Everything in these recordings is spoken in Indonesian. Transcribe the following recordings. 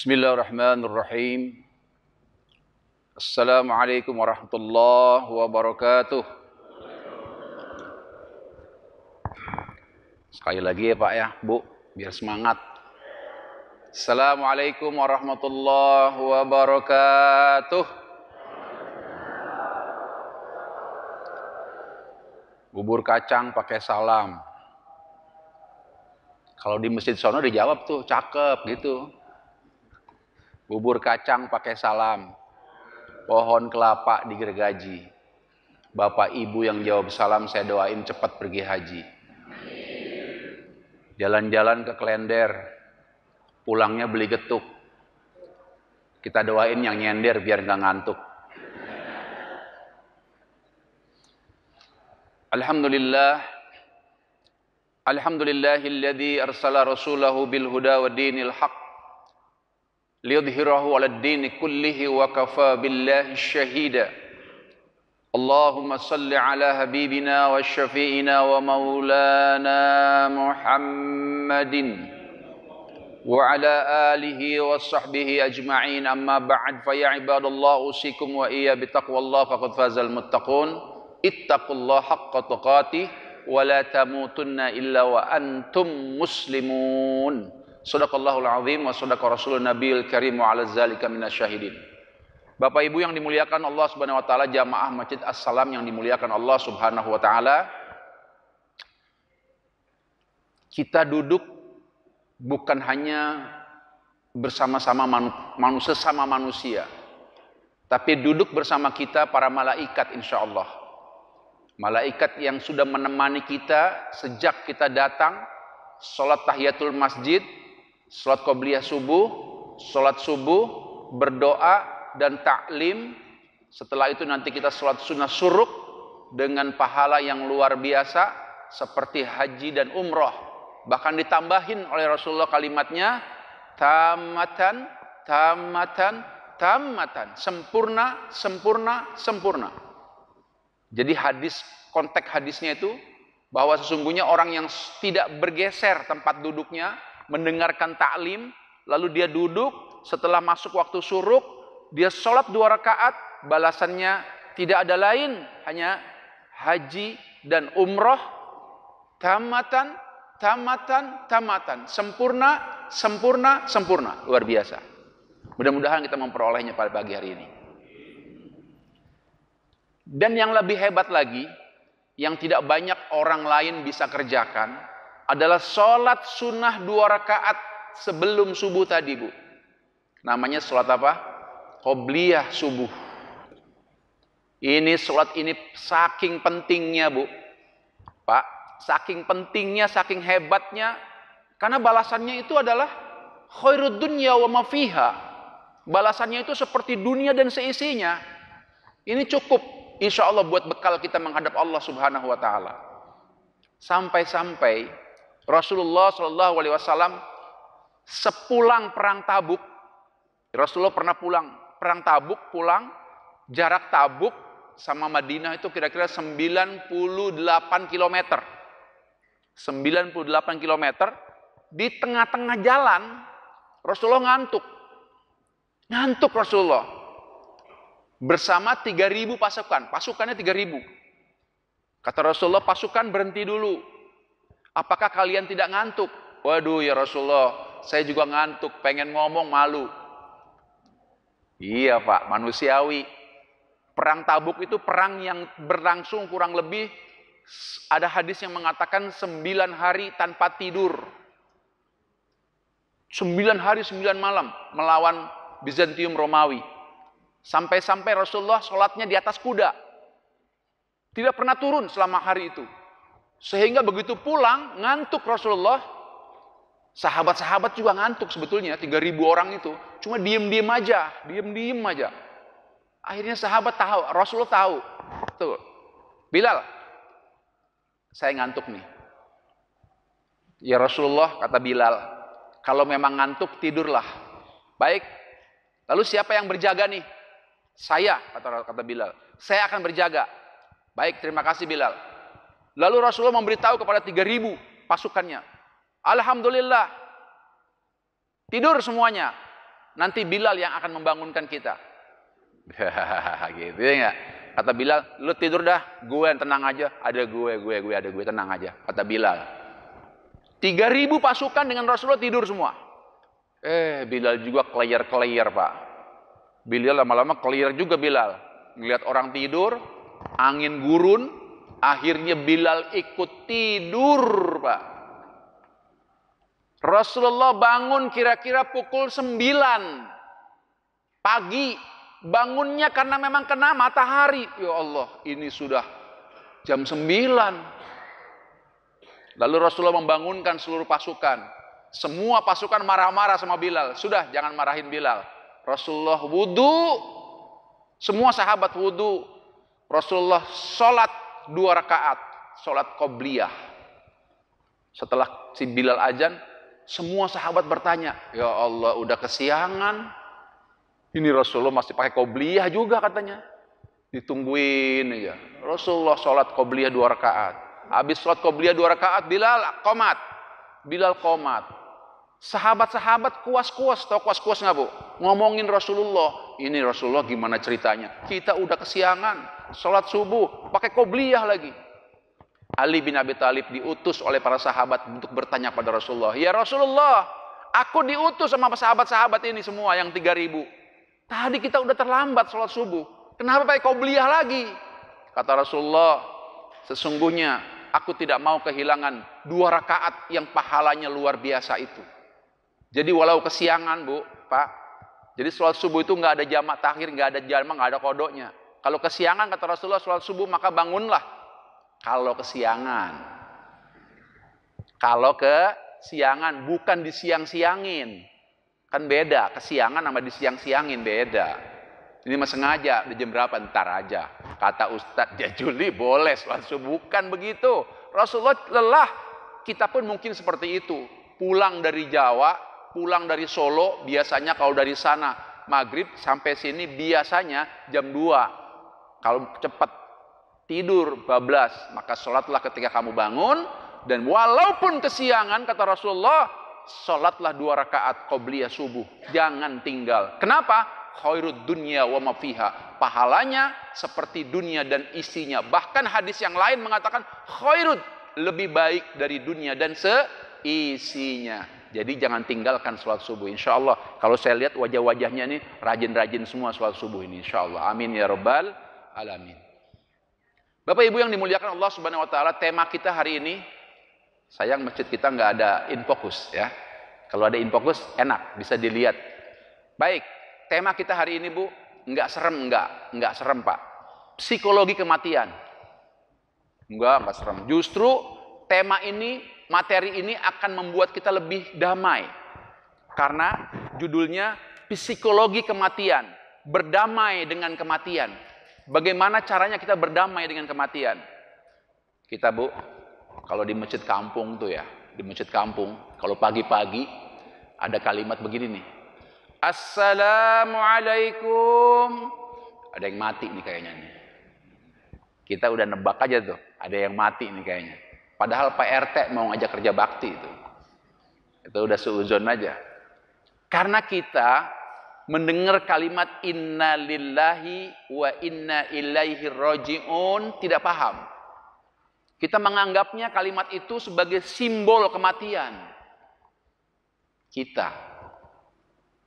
Bismillahirrahmanirrahim. Assalamualaikum warahmatullahi wabarakatuh. Sekali lagi ya Pak ya, Bu, biar semangat. Assalamualaikum warahmatullahi wabarakatuh. Bubur kacang pakai salam. Kalau di masjid sono dijawab tuh, cakep gitu. Bubur kacang pakai salam. Pohon kelapa digergaji. Bapak ibu yang jawab salam saya doain cepat pergi haji. Jalan-jalan ke Klender, pulangnya beli getuk. Kita doain yang nyender biar nggak ngantuk. Alhamdulillah. Alhamdulillahilladzi arsala rasulahu bil huda wa dinil haq liyudhhirahu 'alad dini kullihi wa kafa billahi syahida. Allahumma salli ala habibina wa syafi'ina wa maulana Muhammadin wa ala alihi wa sahbihi ajma'in, amma ba'd, fa ya ibadallah usikum wa iya bitaqwallah faqad fazal muttaqun. Ittaqullaha haqqa tuqatih wa la tamutunna illa wa antum muslimun. Shadaqallahul azim wa shadaqa rasulun nabiyil karim wa ala zalika minasyahidin. Bapak Ibu yang dimuliakan Allah Subhanahu wa taala, jamaah Masjid As-Salam yang dimuliakan Allah Subhanahu wa taala. Kita duduk bukan hanya bersama-sama sesama manusia, tapi duduk bersama kita para malaikat insyaallah. Malaikat yang sudah menemani kita sejak kita datang, salat tahiyatul masjid, salat qobliyah subuh, salat subuh, berdoa dan taklim. Setelah itu nanti kita salat sunnah syuruk dengan pahala yang luar biasa seperti haji dan umroh. Bahkan ditambahin oleh Rasulullah kalimatnya tamatan, tamatan, tamatan, sempurna, sempurna, sempurna. Jadi konteks hadisnya itu bahwa sesungguhnya orang yang tidak bergeser tempat duduknya mendengarkan taklim, lalu dia duduk setelah masuk waktu syuruk, dia sholat 2 rakaat, balasannya tidak ada lain hanya haji dan umroh, tamatan, tamatan, tamatan, sempurna, sempurna, sempurna, luar biasa. Mudah-mudahan kita memperolehnya pada pagi hari ini. Dan yang lebih hebat lagi, yang tidak banyak orang lain bisa kerjakan, adalah sholat sunnah 2 rakaat sebelum subuh tadi, Bu. Namanya sholat apa? Qobliyah subuh. Ini sholat ini saking pentingnya, Bu. Pak, saking pentingnya, saking hebatnya, karena balasannya itu adalah khairud dunya wa ma fiha. Balasannya itu seperti dunia dan seisinya. Ini cukup insya Allah buat bekal kita menghadap Allah Subhanahu wa taala. Sampai-sampai Rasulullah Shallallahu alaihi wasallam sepulang perang Tabuk, Rasulullah pernah perang Tabuk, pulang jarak Tabuk sama Madinah itu kira-kira 98 km. 98 km. Di tengah-tengah jalan Rasulullah ngantuk. Ngantuk Rasulullah. Bersama 3.000 pasukan. Pasukannya 3.000. Kata Rasulullah, pasukan berhenti dulu. Apakah kalian tidak ngantuk? Waduh ya Rasulullah, saya juga ngantuk, pengen ngomong malu. Iya Pak, manusiawi. Perang Tabuk itu perang yang berlangsung kurang lebih, ada hadis yang mengatakan 9 hari tanpa tidur. 9 hari 9 malam melawan Bizantium Romawi. Sampai-sampai Rasulullah sholatnya di atas kuda. Tidak pernah turun selama hari itu. Sehingga begitu pulang, ngantuk Rasulullah. Sahabat-sahabat juga ngantuk sebetulnya, 3.000 orang itu. Cuma diem-diem aja, diem-diem aja. Akhirnya sahabat tahu, Rasulullah tahu. Tuh, Bilal, saya ngantuk nih. Ya Rasulullah, kata Bilal, kalau memang ngantuk tidurlah. Baik, lalu siapa yang berjaga nih? Saya, kata Bilal. Saya akan berjaga. Baik, terima kasih Bilal. Lalu Rasulullah memberitahu kepada 3.000 pasukannya. Alhamdulillah. Tidur semuanya. nanti Bilal yang akan membangunkan kita. Gitu ya enggak? Kata Bilal, lu tidur dah, gue yang tenang aja, ada gue, tenang aja. Kata Bilal. 3.000 pasukan dengan Rasulullah tidur semua. Bilal juga clear Pak. Bilal lama-lama clear juga Bilal. Ngelihat orang tidur, angin gurun, akhirnya Bilal ikut tidur Pak. Rasulullah bangun kira-kira pukul 9 pagi. Bangunnya karena memang kena matahari. Ya Allah, ini sudah jam 9. Lalu Rasulullah membangunkan seluruh pasukan. Semua pasukan marah-marah sama Bilal. Sudah, jangan marahin Bilal. Rasulullah wudu. Semua sahabat wudu. Rasulullah sholat 2 rakaat. Sholat qobliyah. Setelah si Bilal azan, semua sahabat bertanya, ya Allah, udah kesiangan. Ini Rasulullah masih pakai qobliyah juga katanya. Ditungguin aja. Rasulullah sholat qobliyah 2 rakaat. Habis sholat qobliyah 2 rakaat, Bilal qomat. Bilal qomat. Sahabat-sahabat kuas-kuas. Tahu kuas-kuas nggak Bu? Ngomongin Rasulullah. Ini Rasulullah gimana ceritanya? Kita udah kesiangan. Sholat subuh. Pakai qobliyah lagi. Ali bin Abi Thalib diutus oleh para sahabat untuk bertanya pada Rasulullah. Ya Rasulullah, aku diutus sama sahabat-sahabat ini semua yang 3.000. Tadi kita udah terlambat sholat subuh. Kenapa pakai qobliyah lagi? Kata Rasulullah, sesungguhnya aku tidak mau kehilangan 2 rakaat yang pahalanya luar biasa itu. Jadi walau kesiangan Bu, Pak. Jadi sholat subuh itu nggak ada jamak takhir, nggak ada jamak, nggak ada kodoknya. Kalau kesiangan kata Rasulullah sholat subuh maka bangunlah. Kalau kesiangan. Kalau kesiangan bukan disiang-siangin. Kan beda, kesiangan sama disiang-siangin beda. Ini mah sengaja, di jam berapa? Ntar aja. Kata Ustadz Jajuli, boleh sholat subuh. Bukan begitu. Rasulullah lelah. Kita pun mungkin seperti itu. Pulang dari Jawa, pulang dari Solo, biasanya kalau dari sana maghrib sampai sini biasanya jam 2. Kalau cepat tidur bablas, maka sholatlah ketika kamu bangun. Dan walaupun kesiangan, kata Rasulullah, sholatlah 2 rakaat qobliyah subuh. Jangan tinggal. Kenapa? Khairud dunya wa ma fiha. Pahalanya seperti dunia dan isinya. Bahkan hadis yang lain mengatakan khairud, lebih baik dari dunia dan seisinya. Jadi jangan tinggalkan sholat subuh. Insya Allah. Kalau saya lihat wajah-wajahnya ini rajin-rajin semua sholat subuh ini. Insya Allah. Amin ya rabbal alamin. Bapak Ibu yang dimuliakan Allah Subhanahu Wa Taala, tema kita hari ini. Sayang masjid kita nggak ada infocus ya. Kalau ada infocus enak bisa dilihat. Baik, tema kita hari ini Bu, nggak serem Pak. Psikologi kematian. Nggak serem. Justru tema ini, materi ini akan membuat kita lebih damai. Karena judulnya psikologi kematian, berdamai dengan kematian. Bagaimana caranya kita berdamai dengan kematian? Kita Bu, kalau di masjid kampung tuh ya, di masjid kampung, kalau pagi-pagi ada kalimat begini nih. Assalamualaikum. Ada yang mati nih kayaknya nih. Kita udah nebak aja tuh, ada yang mati nih kayaknya. Padahal Pak RT mau ngajak kerja bakti itu. Itu udah suuzon aja. Karena kita mendengar kalimat inna lillahi wa inna ilaihi raji'un tidak paham. Kita menganggapnya kalimat itu sebagai simbol kematian kita.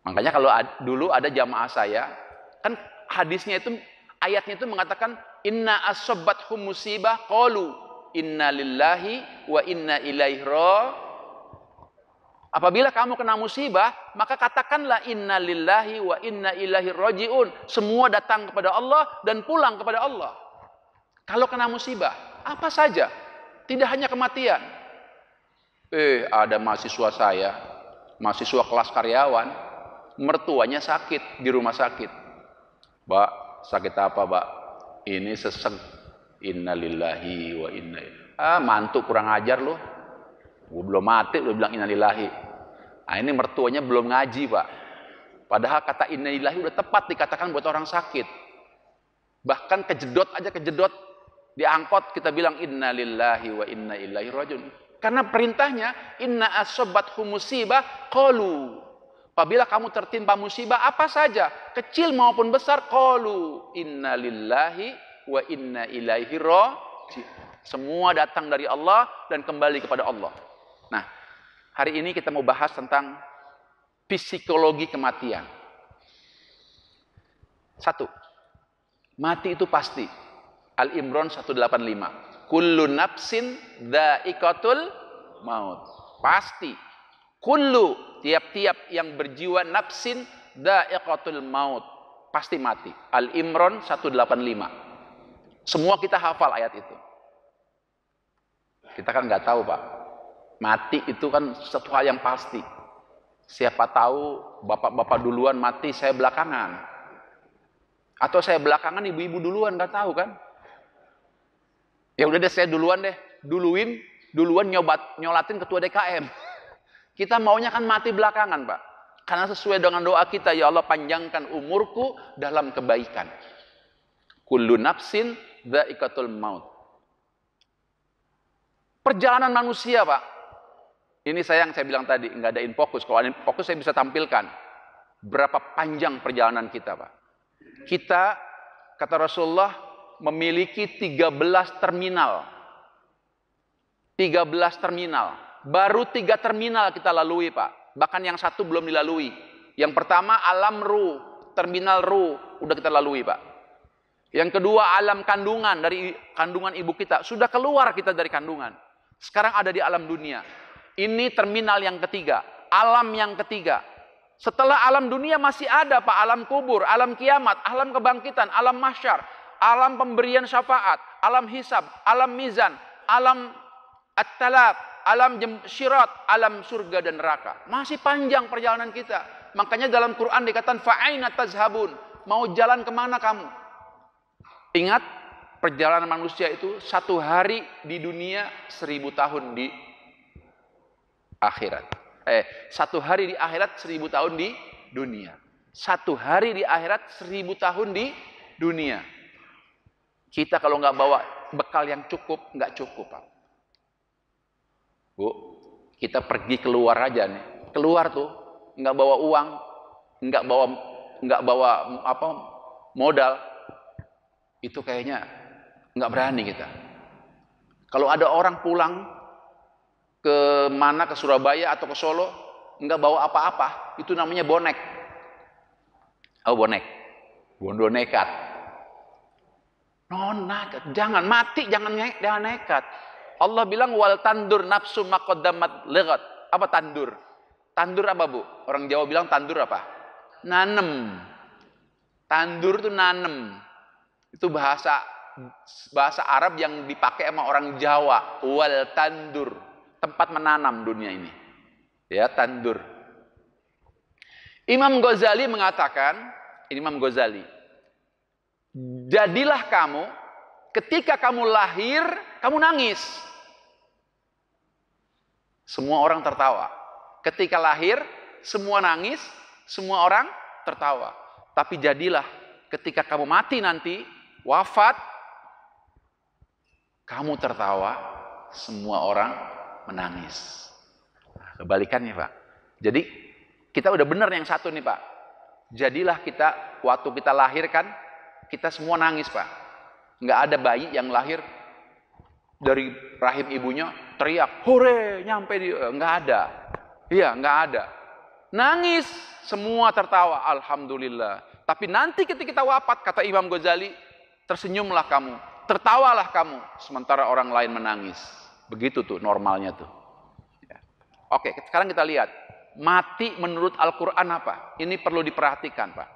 Makanya kalau dulu ada jamaah saya, kan hadisnya itu, ayatnya itu mengatakan inna asobbathum musibah qalu inna lillahi wa inna ilaihi raji'un. Apabila kamu kena musibah, maka katakanlah inna lillahi wa inna ilaihi raji'un. Semua datang kepada Allah dan pulang kepada Allah. Kalau kena musibah, apa saja, tidak hanya kematian. Ada mahasiswa saya, mahasiswa kelas karyawan, mertuanya sakit di rumah sakit. Mbak, sakit apa, Mbak? Ini sesek. Innalillahi wa inna ilaihi. Mantu kurang ajar loh. Gue belum mati, udah bilang innalillahi. Nah ini mertuanya belum ngaji, Pak. Padahal kata innalillahi udah tepat dikatakan buat orang sakit. Bahkan kejedot di angkot kita bilang innalillahi wa inna ilaihi raji'un. Karena perintahnya inna asobbathum musibah qalu. Apabila kamu tertimpa musibah apa saja, kecil maupun besar, qalu inna lillahi wa inna ilaihi raji'un. Semua datang dari Allah dan kembali kepada Allah. Nah, hari ini kita mau bahas tentang psikologi kematian. Satu, mati itu pasti. Al-Imran 185. Kullu nafsin dha'iqatul maut. Pasti. Kullu, tiap-tiap yang berjiwa nafsin dha'iqatul maut. Pasti mati. Al-Imran 185. Semua kita hafal ayat itu. Kita kan nggak tahu, Pak. Mati itu kan satu hal yang pasti. Siapa tahu bapak-bapak duluan mati, saya belakangan. Atau saya belakangan, ibu-ibu duluan, nggak tahu kan? Ya udah deh, saya duluan deh. Duluan nyolatin ketua DKM. Kita maunya kan mati belakangan, Pak. Karena sesuai dengan doa kita, ya Allah panjangkan umurku dalam kebaikan. Kullu nafsin dha'iqatul maut. Perjalanan manusia, Pak. Ini yang saya bilang tadi, nggak ada infokus. Kalau ada infokus saya bisa tampilkan. Berapa panjang perjalanan kita, Pak. Kita, kata Rasulullah, memiliki 13 terminal. 13 terminal. Baru 3 terminal kita lalui, Pak. Bahkan yang satu belum dilalui. Yang pertama alam ruh, terminal ruh, udah kita lalui, Pak. Yang kedua alam kandungan, dari kandungan ibu kita. Sudah keluar kita dari kandungan. Sekarang ada di alam dunia. Ini terminal yang ketiga, alam yang ketiga. Setelah alam dunia masih ada, Pak, alam kubur, alam kiamat, alam kebangkitan, alam mahsyar, alam pemberian syafaat, alam hisab, alam mizan, alam at-talaq, alam syirat, alam surga dan neraka. Masih panjang perjalanan kita. Makanya dalam Quran dikatakan fa'aina tazhabun, mau jalan kemana kamu? Ingat, perjalanan manusia itu 1 hari di dunia, 1000 tahun di akhirat. 1 hari di akhirat, 1000 tahun di dunia. 1 hari di akhirat, 1000 tahun di dunia. Kita kalau nggak bawa bekal yang cukup, nggak cukup, Pak. Bu, kita pergi keluar aja nih. Keluar tuh, nggak bawa uang, nggak bawa apa modal. Itu kayaknya nggak berani kita. Kalau ada orang pulang ke mana, ke Surabaya atau ke Solo, nggak bawa apa-apa, itu namanya bonek. Oh, bonek. Bondo nekat. Jangan mati, jangan nekat. Allah bilang wal tandur nafsu maqaddamat lighat. Apa tandur? Tandur apa, Bu? Orang Jawa bilang tandur apa? Nanem. Tandur itu nanem. Itu bahasa Arab yang dipakai sama orang Jawa. Wal tandur. Tempat menanam dunia ini. Ya, tandur. Imam Ghazali mengatakan, Imam Ghazali, jadilah kamu ketika kamu lahir, kamu nangis. Semua orang tertawa. Ketika lahir, semua nangis, semua orang tertawa. Tapi jadilah ketika kamu mati nanti, wafat, kamu tertawa, semua orang menangis. Kebalikannya, Pak. Jadi, kita udah benar yang satu nih, Pak. Jadilah kita, waktu kita lahir kan, kita semua nangis, Pak. Nggak ada bayi yang lahir dari rahim ibunya teriak, hore, nyampe di, nggak ada. Iya, nggak ada. Nangis, semua tertawa, alhamdulillah. Tapi nanti ketika kita wafat, kata Imam Ghazali, tersenyumlah kamu, tertawalah kamu, sementara orang lain menangis. Begitu tuh normalnya tuh. Ya. Oke, sekarang kita lihat. Mati menurut Al-Quran apa? Ini perlu diperhatikan, Pak.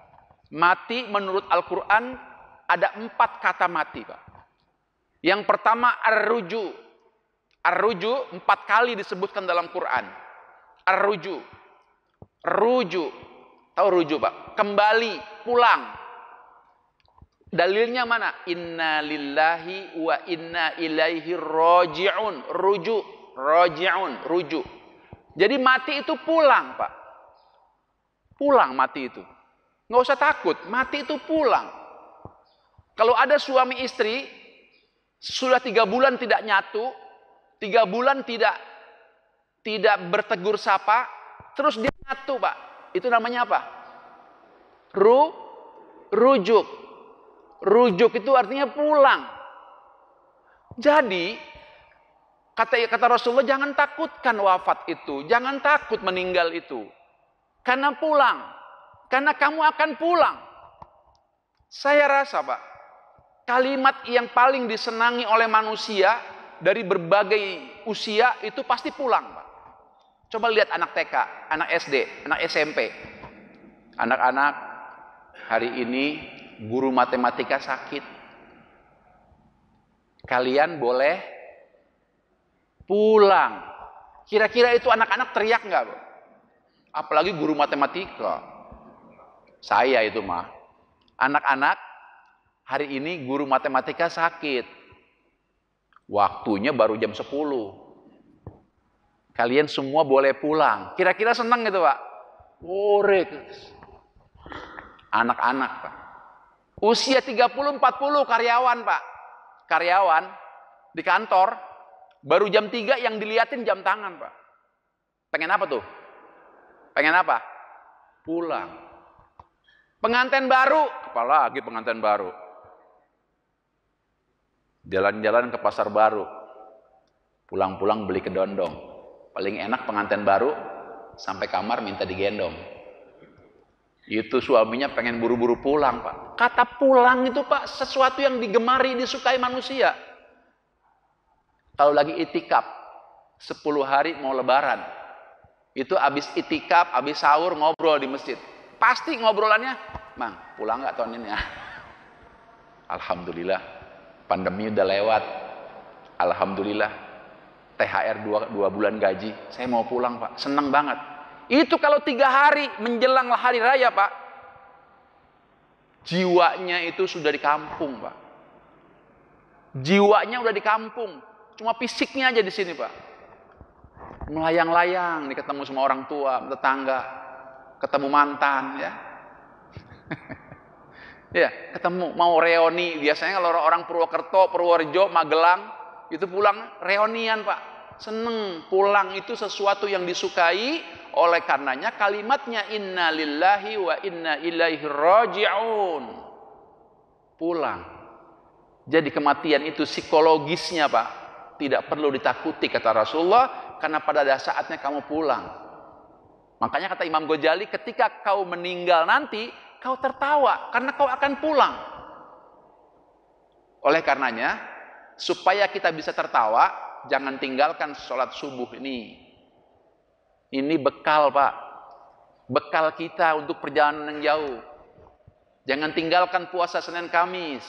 Mati menurut Al-Quran ada 4 kata mati, Pak. Yang pertama ar-ruju. Ar-ruju 4 kali disebutkan dalam Quran. Ar-ruju. Ruju. Tahu ruju, Pak? Kembali, pulang. Dalilnya mana? Inna lillahi wa inna ilaihi raji'un. Ruju. Raji'un. Ruju. Jadi mati itu pulang, Pak. Pulang mati itu. Nggak usah takut. Mati itu pulang. Kalau ada suami istri, sudah 3 bulan tidak nyatu, 3 bulan tidak bertegur sapa, terus dia nyatu, Pak. Itu namanya apa? Rujuk. Rujuk itu artinya pulang. Jadi kata Rasulullah, jangan takutkan wafat itu, jangan takut meninggal itu. Karena pulang. Karena kamu akan pulang. Saya rasa, Pak, kalimat yang paling disenangi oleh manusia dari berbagai usia itu pasti pulang, Pak. Coba lihat anak TK, anak SD, anak SMP. Anak-anak, hari ini guru matematika sakit. Kalian boleh pulang. Kira-kira itu anak-anak teriak nggak, Bro? Apalagi guru matematika. Saya itu mah. Anak-anak, hari ini guru matematika sakit. Waktunya baru jam 10. Kalian semua boleh pulang. Kira-kira senang gitu, Pak? Orek. Anak-anak, Pak. Usia 30-40 karyawan, Pak. Karyawan di kantor, baru jam 3 yang diliatin jam tangan, Pak. Pengen apa tuh? Pengen apa? Pulang. Pengantin baru, apalagi pengantin baru. Jalan-jalan ke pasar baru. Pulang-pulang beli kedondong. Paling enak pengantin baru, sampai kamar minta digendong. Itu suaminya pengen buru-buru pulang, Pak. Kata pulang itu, Pak, sesuatu yang digemari, disukai manusia. Kalau lagi itikaf, 10 hari mau lebaran. Itu habis itikaf, habis sahur, ngobrol di masjid. Pasti ngobrolannya, Mang, pulang nggak tahun ini ya? Alhamdulillah, pandemi udah lewat. Alhamdulillah, THR 2 bulan gaji. Saya mau pulang, Pak. Senang banget. Itu kalau 3 hari menjelang hari raya, Pak. Jiwanya itu sudah di kampung, Pak. Jiwanya udah di kampung. Cuma fisiknya aja di sini, Pak. Melayang-layang, nih ketemu sama orang tua, tetangga, ketemu mantan, ya. Ya, ketemu, mau reuni. Biasanya kalau orang Purwokerto, Purworejo, Magelang, itu pulang reunian, Pak. Seneng, pulang itu sesuatu yang disukai. Oleh karenanya kalimatnya inna lillahi wa inna ilaihi raji'un. Pulang. Jadi kematian itu psikologisnya, Pak, tidak perlu ditakuti kata Rasulullah, karena pada saatnya kamu pulang. Makanya kata Imam Ghazali, ketika kau meninggal nanti, kau tertawa karena kau akan pulang. Oleh karenanya, supaya kita bisa tertawa, jangan tinggalkan sholat subuh ini. Ini bekal, Pak. Bekal kita untuk perjalanan yang jauh. Jangan tinggalkan puasa Senin Kamis.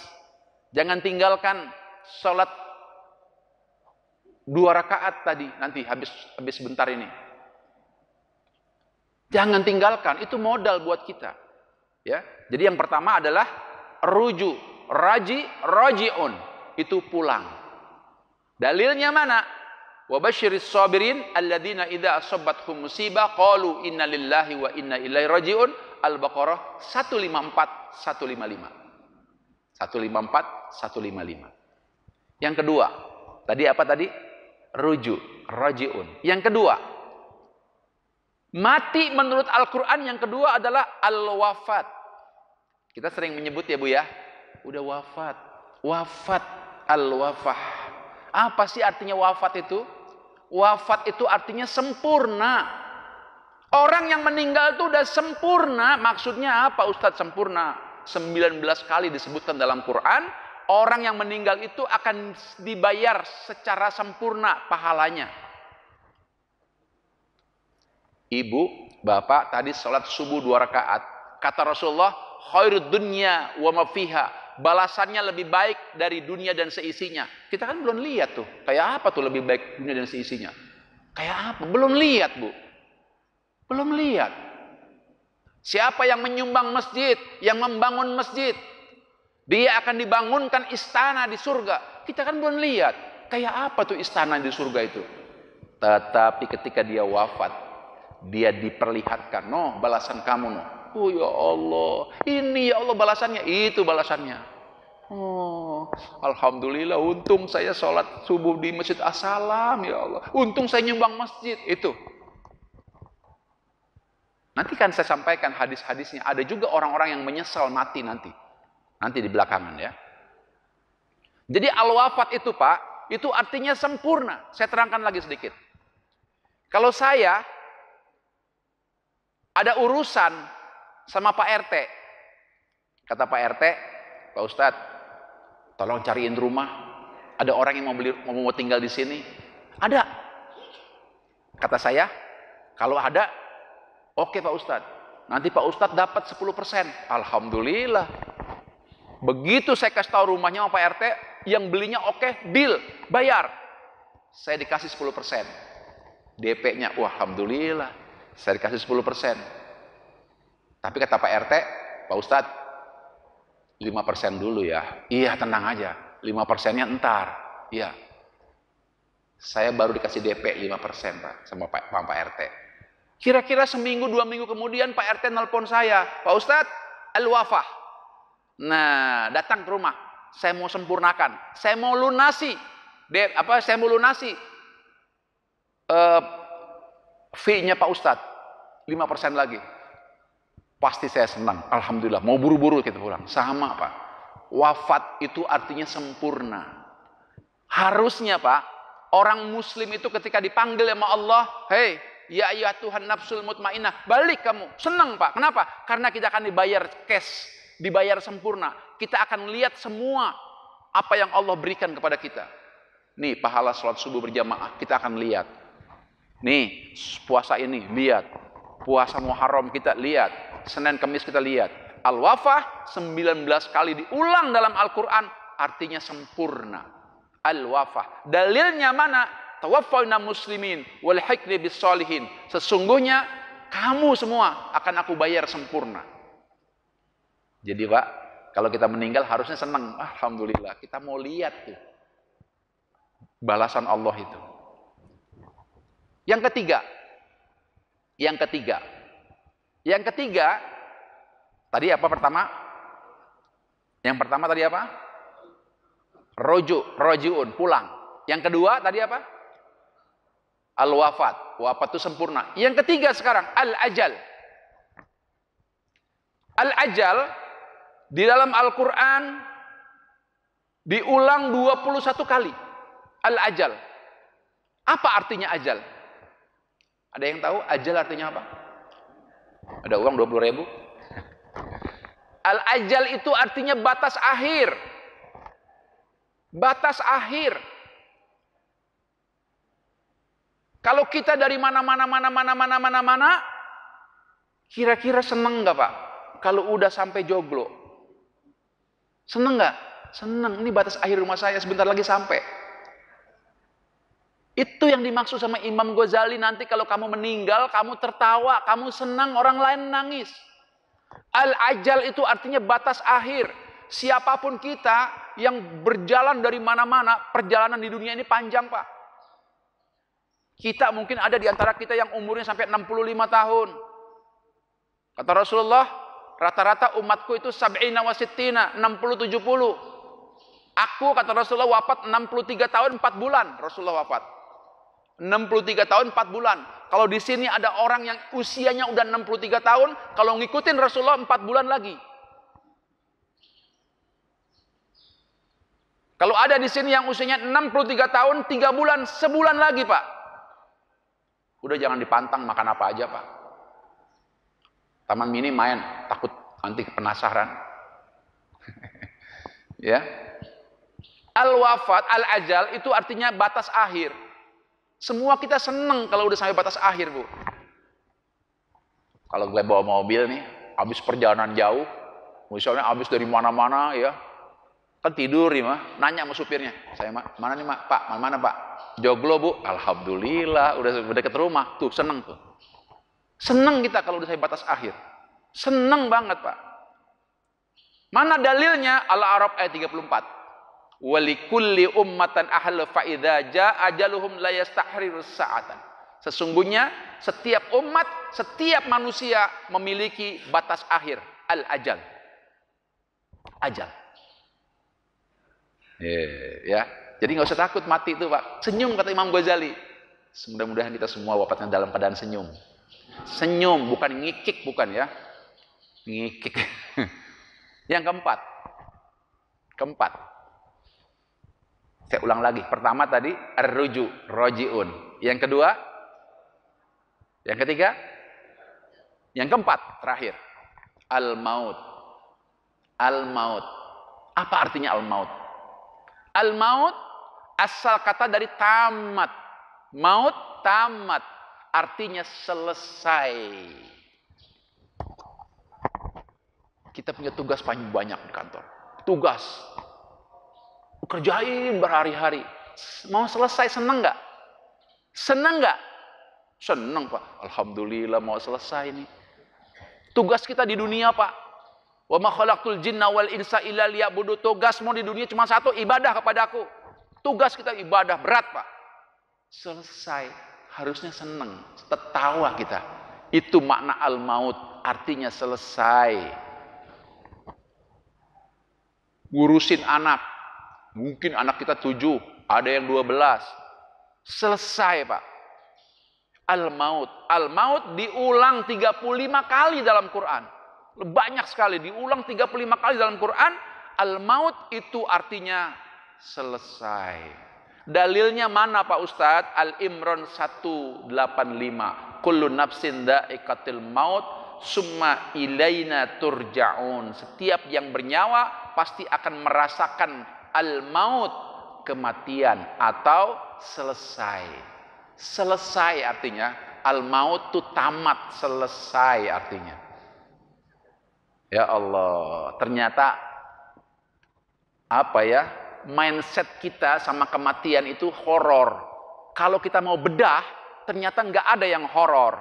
Jangan tinggalkan sholat 2 rakaat tadi, nanti habis sebentar ini. Jangan tinggalkan, itu modal buat kita. Ya. Jadi yang pertama adalah raji'un, itu pulang. Dalilnya mana? Wa basyiris sabirin alladzina idza asabathum musibah qalu inna lillahi wa inna ilaihi raji'un. Al-Baqarah 154 155. 154 155. Yang kedua, tadi apa tadi? Raji'un. Yang kedua, mati menurut Al-Qur'an yang kedua adalah al-wafat. Kita sering menyebut ya, Bu ya. Udah wafat. Wafat, al-wafah. Apa sih artinya wafat itu? Wafat itu artinya sempurna. Orang yang meninggal itu udah sempurna. Maksudnya apa, Ustadz, sempurna? 19 kali disebutkan dalam Quran. Orang yang meninggal itu akan dibayar secara sempurna pahalanya. Ibu, bapak tadi sholat subuh 2 rakaat. Kata Rasulullah, khairud dunya wa ma fiha. Balasannya lebih baik dari dunia dan seisinya. Kita kan belum lihat tuh. Kayak apa tuh lebih baik dunia dan seisinya? Kayak apa? Belum lihat, Bu. Belum lihat. Siapa yang menyumbang masjid, yang membangun masjid, dia akan dibangunkan istana di surga. Kita kan belum lihat. Kayak apa tuh istana di surga itu? Tetapi ketika dia wafat, dia diperlihatkan, no, balasan kamu, no. Oh ya Allah, ini ya Allah balasannya, itu balasannya. Oh, alhamdulillah, untung saya sholat subuh di Masjid As-Salam, ya Allah. Untung saya nyumbang masjid, itu. Nanti kan saya sampaikan hadis-hadisnya. Ada juga orang-orang yang menyesal mati nanti. Nanti di belakangan ya. Jadi al-wafat itu Pak, itu artinya sempurna. Saya terangkan lagi sedikit. Kalau saya ada urusan sama Pak RT. Kata Pak RT, Pak Ustadz, tolong cariin rumah. Ada orang yang mau tinggal di sini. Ada. Kata saya, kalau ada, oke Pak Ustadz. Nanti Pak Ustadz dapat 10%. Alhamdulillah. Begitu saya kasih tahu rumahnya sama Pak RT, yang belinya oke, deal, bayar. Saya dikasih 10%. DP-nya, wah alhamdulillah. Saya dikasih 10%. Tapi kata Pak RT, Pak Ustadz, 5% dulu ya. Iya, tenang aja. 5%-nya entar. Iya. Saya baru dikasih DP 5% Pak, sama Pak RT. Kira-kira seminggu, 2 minggu kemudian Pak RT nelpon saya. Pak Ustadz, al-wafah. Nah, datang ke rumah. Saya mau sempurnakan. Saya mau lunasi. Saya mau lunasi fee-nya Pak Ustadz. 5% lagi. Pasti saya senang. Alhamdulillah. Mau buru-buru kita pulang. Sama Pak. Wafat itu artinya sempurna. Harusnya Pak, orang muslim itu ketika dipanggil sama Allah, hei, ya ayuhat Tuhan nafsul mutmainnah, balik kamu. Senang Pak. Kenapa? Karena kita akan dibayar cash. Dibayar sempurna. Kita akan lihat semua apa yang Allah berikan kepada kita. Nih, pahala sholat subuh berjamaah, kita akan lihat. Nih, puasa ini, lihat. Puasa Muharram kita lihat. Senin Kamis kita lihat. Al-Wafah 19 kali diulang dalam Al-Quran, artinya sempurna. Al-Wafah. Dalilnya mana? Tawaffawna muslimin wal hikri bis solihin. Sesungguhnya kamu semua akan aku bayar sempurna. Jadi Pak, kalau kita meninggal harusnya senang. Alhamdulillah, kita mau lihat tuh balasan Allah itu. Yang ketiga, tadi apa pertama? Yang pertama tadi apa? Rojiun, pulang. Yang kedua tadi apa? Al-wafat, wafat itu sempurna. Yang ketiga sekarang, al-ajal. Al-ajal di dalam Al-Quran diulang 21 kali. Al-ajal. Apa artinya ajal? Ada yang tahu ajal artinya apa? Ada uang 20.000? Al-ajal itu artinya batas akhir. Batas akhir. Kalau kita dari mana-mana, kira-kira seneng nggak Pak? Kalau udah sampai joglo, seneng nggak? Seneng. Ini batas akhir rumah saya, sebentar lagi sampai. Itu yang dimaksud sama Imam Ghazali, nanti kalau kamu meninggal, kamu tertawa, kamu senang, orang lain nangis. Al-ajal itu artinya batas akhir. Siapapun kita yang berjalan dari mana-mana, perjalanan di dunia ini panjang Pak. Kita mungkin ada di antara kita yang umurnya sampai 65 tahun. Kata Rasulullah, rata-rata umatku itu sab'ina wa sittina, 60-70. Aku, kata Rasulullah, wafat 63 tahun 4 bulan. Rasulullah wafat 63 tahun 4 bulan. Kalau di sini ada orang yang usianya udah 63 tahun, kalau ngikutin Rasulullah 4 bulan lagi. Kalau ada di sini yang usianya 63 tahun 3 bulan, sebulan lagi Pak. Udah jangan dipantang makan apa aja Pak. Taman mini main, takut nanti penasaran. Ya. Al-wafat, al-ajal itu artinya batas akhir. Semua kita seneng kalau udah sampai batas akhir, Bu. Kalau gue bawa mobil nih, habis perjalanan jauh, misalnya habis dari mana-mana ya, kan tidur ya mah, nanya sama supirnya, saya mana nih Pak, mana Pak? Joglo Bu, alhamdulillah, udah deket rumah, tuh seneng tuh. Seneng kita kalau udah sampai batas akhir, seneng banget Pak. Mana dalilnya? Al-A'raf ayat 34. Walikulli ummatan ahlu fa'idha ja'a ajaluhum la yastahrirus sa'atan. Sesungguhnya setiap umat, setiap manusia memiliki batas akhir, al-ajal. Ajal. Ya. Jadi nggak usah takut mati itu Pak. Senyum kata Imam Ghazali. Mudah-mudahan kita semua wafatnya dalam keadaan senyum. Senyum, bukan ngikik, bukan ya. Ngikik. Yang keempat. Saya ulang lagi. Pertama tadi ar-ruju, rojiun. Yang kedua, yang ketiga, yang keempat, terakhir, al-maut. Al-maut. Apa artinya al-maut? Al-maut asal kata dari tamat. Maut, tamat. Artinya selesai. Kita punya tugas paling banyak di kantor. Tugas. Kerjain berhari-hari. Mau selesai, seneng nggak? Seneng nggak? Seneng, Pak. Alhamdulillah mau selesai nih. Tugas kita di dunia, Pak. Wa ma khalaqtul jinna wal insa illa liya'budu. Tugasmu di dunia cuma satu, ibadah kepadaku. Tugas kita ibadah, berat, Pak. Selesai, harusnya seneng, tertawa kita. Itu makna al-maut, artinya selesai. Ngurusin anak, mungkin anak kita 7, ada yang 12. Selesai, Pak. Al-maut. Al-maut diulang 35 kali dalam Quran. Banyak sekali, diulang 35 kali dalam Quran. Al-maut itu artinya selesai. Dalilnya mana Pak Ustadz? Al-Imran 185. Kullu nafsin dha'iqatil maut summa ilaina turja'un. Setiap yang bernyawa pasti akan merasakan al-maut, kematian atau selesai. Selesai artinya al-maut itu tamat, selesai artinya. Ya Allah, ternyata apa ya? Mindset kita sama kematian itu horor. Kalau kita mau bedah, ternyata nggak ada yang horor.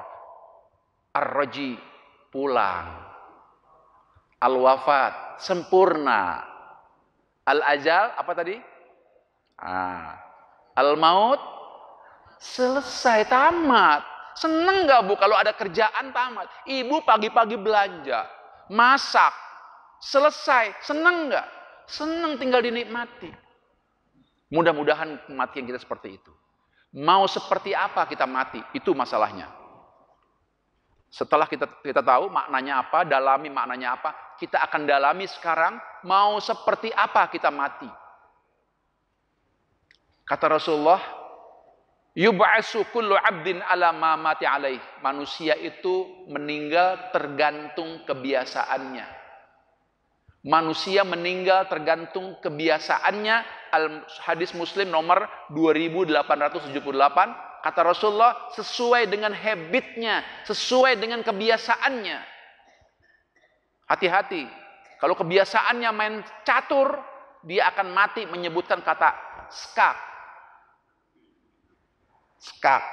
Ar-raji, pulang. Al-wafat, sempurna. Al-ajal, apa tadi? Al-maut, selesai, tamat. Seneng nggak Bu kalau ada kerjaan tamat? Ibu pagi-pagi belanja, masak, selesai. Seneng nggak? Seneng, tinggal dinikmati. Mudah-mudahan kematian kita seperti itu. Mau seperti apa kita mati? Itu masalahnya. Setelah kita tahu maknanya apa, dalami maknanya apa, kita akan dalami sekarang mau seperti apa kita mati. Kata Rasulullah, yub'atsu kullu 'abdin 'ala ma mati 'alaih. Manusia itu meninggal tergantung kebiasaannya. Manusia meninggal tergantung kebiasaannya. Hadis Muslim nomor 2878. Kata Rasulullah, sesuai dengan habitnya, sesuai dengan kebiasaannya. Hati-hati. Kalau kebiasaannya main catur, dia akan mati menyebutkan kata skak. Skak.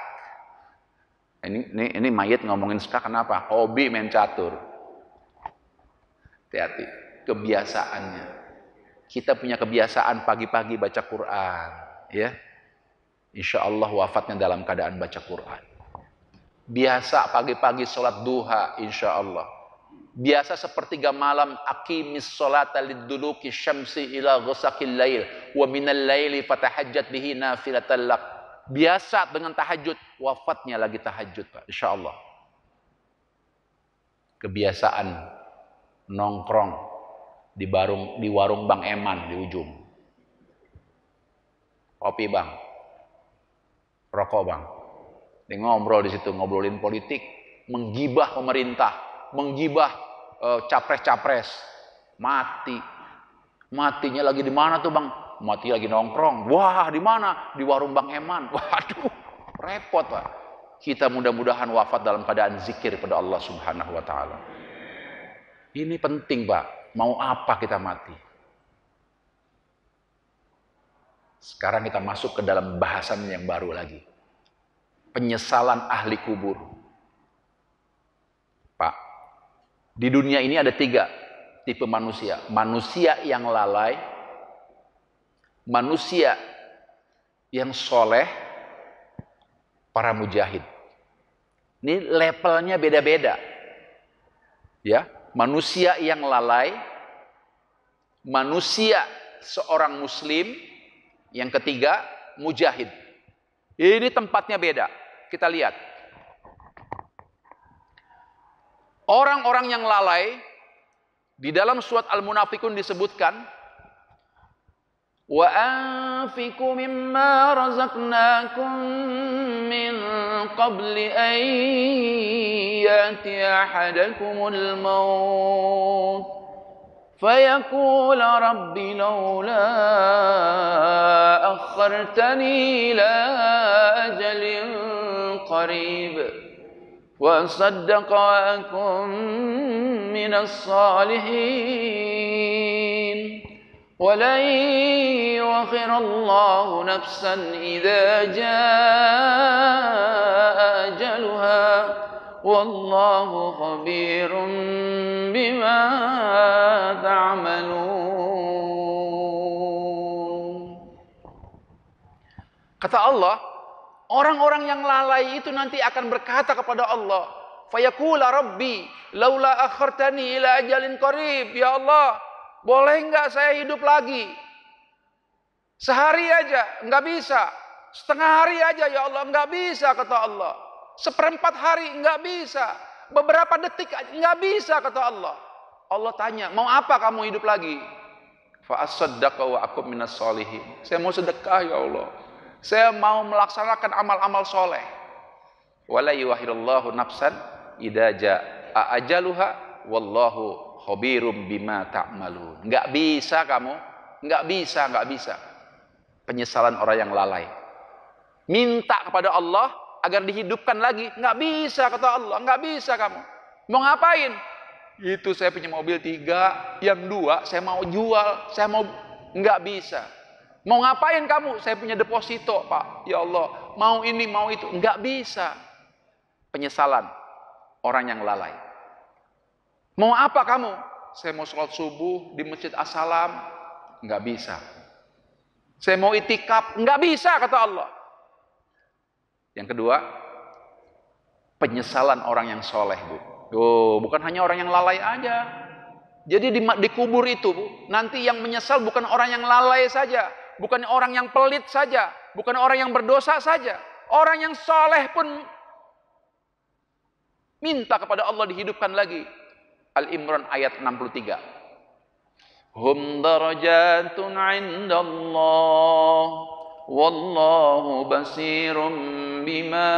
Ini mayit ngomongin skak kenapa? Hobi main catur. Hati-hati. Kebiasaannya. Kita punya kebiasaan pagi-pagi baca Quran, ya. Insya Allah wafatnya dalam keadaan baca Quran. Biasa pagi-pagi sholat duha, insya Allah. Biasa sepertiga malam, aqimis sholata liduluki syamsi ila ghasaqil lail, wa minal laili fatahajjat bihi nafilatan lak. Biasa dengan tahajud, wafatnya lagi tahajud, Pak, insya Allah. Kebiasaan nongkrong di warung Bang Eman di ujung. Kopi Bang, rokok Bang. Dia ngobrol di situ, ngobrolin politik, menggibah pemerintah, menggibah capres-capres. Matinya lagi di mana tuh Bang? Mati lagi nongkrong. Wah, di mana? Di warung Bang Eman. Waduh, repot Pak. Kita mudah-mudahan wafat dalam keadaan zikir pada Allah Subhanahu wa taala. Ini penting, Pak. Mau apa kita mati? Sekarang kita masuk ke dalam bahasan yang baru lagi. Penyesalan ahli kubur. Pak, di dunia ini ada 3 tipe manusia. Manusia yang lalai, manusia yang soleh, para mujahid. Ini levelnya beda-beda. Ya, manusia yang lalai, manusia seorang muslim, yang ketiga mujahid. Ini tempatnya beda. Kita lihat. Orang-orang yang lalai, di dalam surat Al-Munafikun disebutkan, wa anfiqu mimma razaqnakum min qabli an ya'tiya ahadakumul maut فيقول رب لولا أخرتني إلى أجل قريب وأصدق وأكن من الصالحين ولن يؤخر الله نفسا إذا جاء أجلها والله خبير بما تعملون. Kata Allah, orang-orang yang lalai itu nanti akan berkata kepada Allah, fayaqula rabbi laula akhartani ila ajalin qarib, ya Allah, boleh enggak saya hidup lagi sehari aja? Enggak bisa. Setengah hari aja ya Allah? Enggak bisa, kata Allah. Seperempat hari enggak bisa. Beberapa detik enggak bisa, kata Allah. Allah tanya, mau apa kamu hidup lagi? Fa asaddaqa wa akum minas solihin. Saya mau sedekah ya Allah. Saya mau melaksanakan amal-amal soleh. Wala yuakhirullahu nafsan idza jaa ajaluha wallahu khabirum bima ta'malun. Enggak bisa kamu, enggak bisa. Penyesalan orang yang lalai. Minta kepada Allah agar dihidupkan lagi, enggak bisa, kata Allah, enggak bisa kamu. Mau ngapain? Itu saya punya mobil 3, yang 2 saya mau jual, saya mau, enggak bisa. Mau ngapain kamu? Saya punya deposito, Pak. Ya Allah, mau ini, mau itu, enggak bisa. Penyesalan orang yang lalai. Mau apa kamu? Saya mau sholat subuh di Masjid As-Salam, enggak bisa. Saya mau itikaf, enggak bisa, kata Allah. Yang kedua, penyesalan orang yang soleh, Bu. Oh, bukan hanya orang yang lalai aja. Jadi di kubur itu, Bu, nanti yang menyesal bukan orang yang lalai saja, bukan orang yang pelit saja, bukan orang yang berdosa saja. Orang yang soleh pun minta kepada Allah dihidupkan lagi. Al-Imran ayat 63. Hum darajatun 'indallah wallahu basirum bima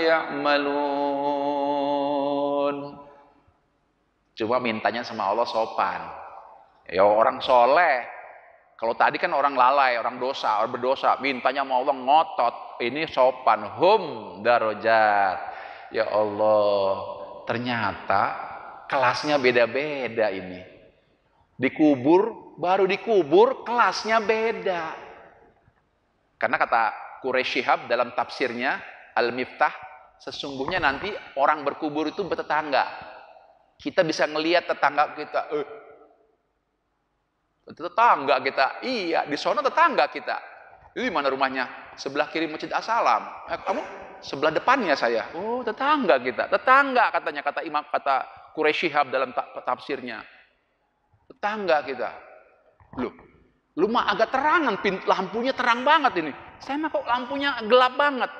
ya'malun. Cuma mintanya sama Allah sopan. Ya orang soleh. Kalau tadi kan orang lalai, orang dosa, orang berdosa, mintanya sama Allah ngotot. Ini sopan. Hum darajat. Ya Allah, ternyata kelasnya beda-beda ini. Dikubur, baru dikubur kelasnya beda. Karena kata Quraisy Shihab dalam tafsirnya Al-Miftah, sesungguhnya nanti orang berkubur itu bertetangga. Kita bisa ngelihat tetangga kita, iya, di sono tetangga kita. Itu di mana rumahnya? Sebelah kiri Masjid As-Salam. Kamu sebelah depannya saya. Oh, tetangga kita. Tetangga katanya, kata Imam, kata Quraisy Shihab dalam tafsirnya. Tetangga kita. Lu mah agak terangan, lampunya terang banget ini. Saya mah kok lampunya gelap banget.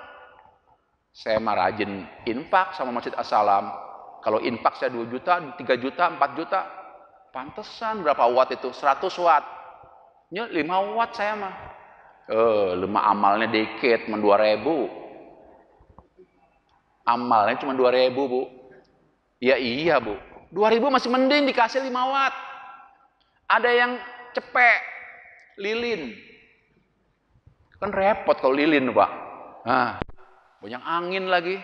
Saya mah rajin infak sama Masjid As-Salam. Kalau infak saya 2 juta, 3 juta, 4 juta. Pantesan berapa watt itu? 100 watt. Ya 5 watt saya mah. Amalnya dikit, cuma 2.000. Amalnya cuma 2.000, Bu. Ya iya, Bu. 2.000 masih mending dikasih 5 watt. Ada yang cepek, lilin. Kan repot kalau lilin, Pak. Nah, banyak angin lagi.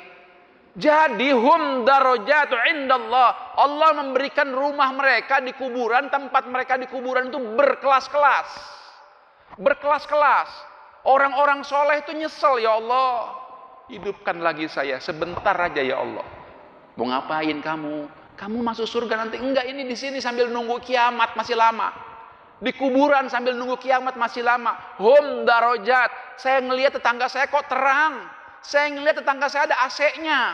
Jadi hum darajatu indallah. Allah memberikan rumah mereka di kuburan, tempat mereka di kuburan itu berkelas-kelas. Berkelas-kelas. Orang-orang soleh itu nyesel, ya Allah. Hidupkan lagi saya sebentar aja ya Allah. Mau ngapain kamu? Kamu masuk surga nanti? Enggak, ini di sini sambil nunggu kiamat masih lama. Di kuburan sambil nunggu kiamat masih lama. Hum darajat. Saya ngelihat tetangga saya kok terang. Saya ngelihat tetangga saya ada AC-nya.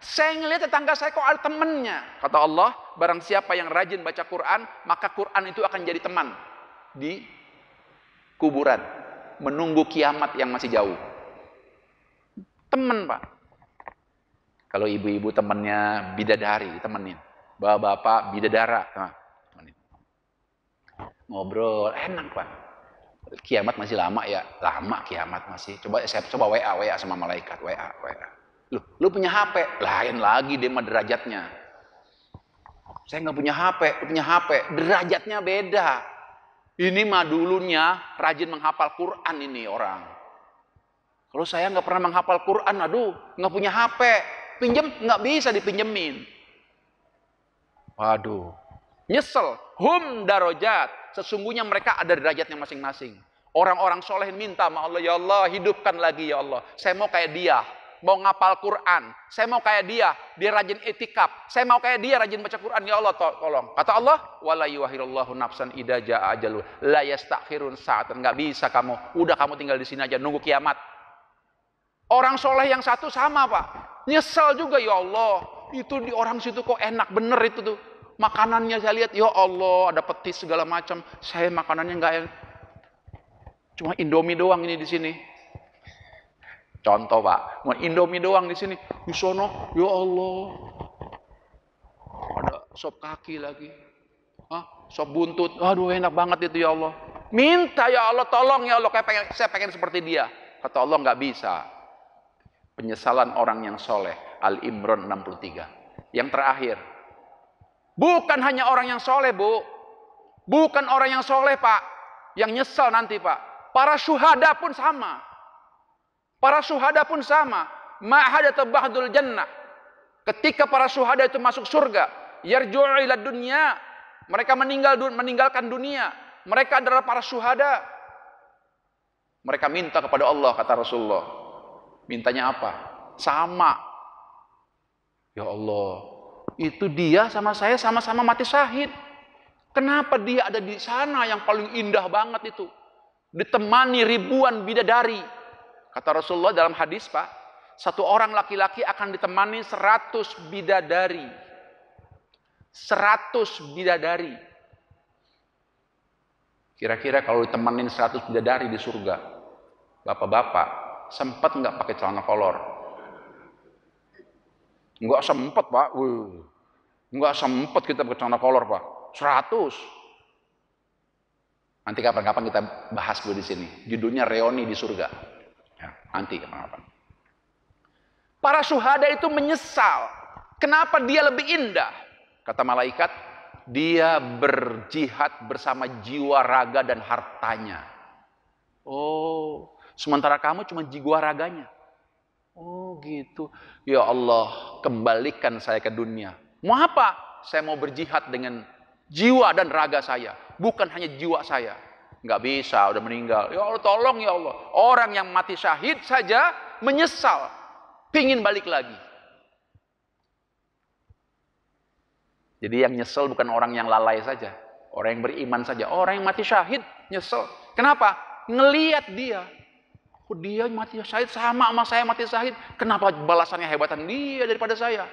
Saya ngelihat tetangga saya kok ada temennya. Kata Allah, barang siapa yang rajin baca Quran, maka Quran itu akan jadi teman di kuburan, menunggu kiamat yang masih jauh. Teman, Pak. Kalau ibu-ibu temennya bidadari, temenin. Bapak-bapak bidadara, temenin. Ngobrol, enak Pak. Kiamat masih lama ya, lama kiamat masih. Saya coba WA sama malaikat, WA. Lu punya HP, lain lagi dia mah derajatnya. Saya nggak punya HP, lu punya HP, derajatnya beda. Ini mah dulunya rajin menghafal Quran ini orang. Kalau saya nggak pernah menghafal Quran, aduh, nggak punya HP, pinjem nggak bisa dipinjemin. Waduh, nyesel. Hum darajat. Sesungguhnya mereka ada derajatnya masing-masing. Orang-orang soleh minta sama Allah, ya Allah hidupkan lagi ya Allah. Saya mau kayak dia, mau ngapal Quran. Saya mau kayak dia rajin itikaf. Saya mau kayak dia rajin baca Quran. Ya Allah tolong. Kata Allah, wala yuakhirullahu nafsan idza jaa ajalu la yastakhirun sa'atan. Enggak bisa kamu. Udah kamu tinggal di sini aja nunggu kiamat. Orang soleh yang satu sama Pak. Nyesel juga ya Allah. Itu di orang situ kok enak bener itu tuh. Makanannya saya lihat, ya Allah ada petis segala macam. Saya makanannya enggak enak. Cuma Indomie doang ini di sini. Contoh Pak, mau Indomie doang di sini. Di sono, ya Allah. Ada sop kaki lagi. Sop buntut. Aduh enak banget itu ya Allah. Minta ya Allah, tolong ya Allah, saya pengen seperti dia. Kata Allah nggak bisa. Penyesalan orang yang soleh. Al-Imran 63. Yang terakhir. Bukan hanya orang yang soleh Bu. Bukan orang yang soleh Pak. Yang nyesal nanti Pak. Para syuhada pun sama. Para syuhada pun sama. Ma'hadatah ba'dul jannah. Ketika para syuhada itu masuk surga. Yarju'u ila dunya. Mereka meninggalkan dunia. Mereka adalah para syuhada. Mereka minta kepada Allah, kata Rasulullah. Mintanya apa? Sama. Ya Allah. Itu dia sama saya sama-sama mati syahid. Kenapa dia ada di sana yang paling indah banget itu? Ditemani ribuan bidadari. Kata Rasulullah dalam hadis Pak, satu orang laki-laki akan ditemani 100 bidadari. 100 bidadari. Kira-kira kalau ditemanin 100 bidadari di surga, bapak-bapak, sempat nggak pakai celana kolor? Nggak sempat Pak. Nggak sempat kita pakai celana kolor Pak. 100. Nanti kapan-kapan kita bahas dulu di sini. Judulnya reuni di surga. Ya, nanti kapan-kapan. Para syuhada itu menyesal. Kenapa dia lebih indah? Kata malaikat, dia berjihad bersama jiwa, raga, dan hartanya. Oh, sementara kamu cuma jiwa raganya. Oh gitu. Ya Allah, kembalikan saya ke dunia. Mau apa? Saya mau berjihad dengan jiwa dan raga saya. Bukan hanya jiwa saya. Nggak bisa, udah meninggal. Ya Allah, tolong ya Allah. Orang yang mati syahid saja menyesal. Pingin balik lagi. Jadi yang nyesel bukan orang yang lalai saja. Orang yang beriman saja. Orang yang mati syahid nyesel. Kenapa? Ngelihat dia. Oh, dia mati syahid sama saya mati syahid. Kenapa balasannya hebatan dia daripada saya?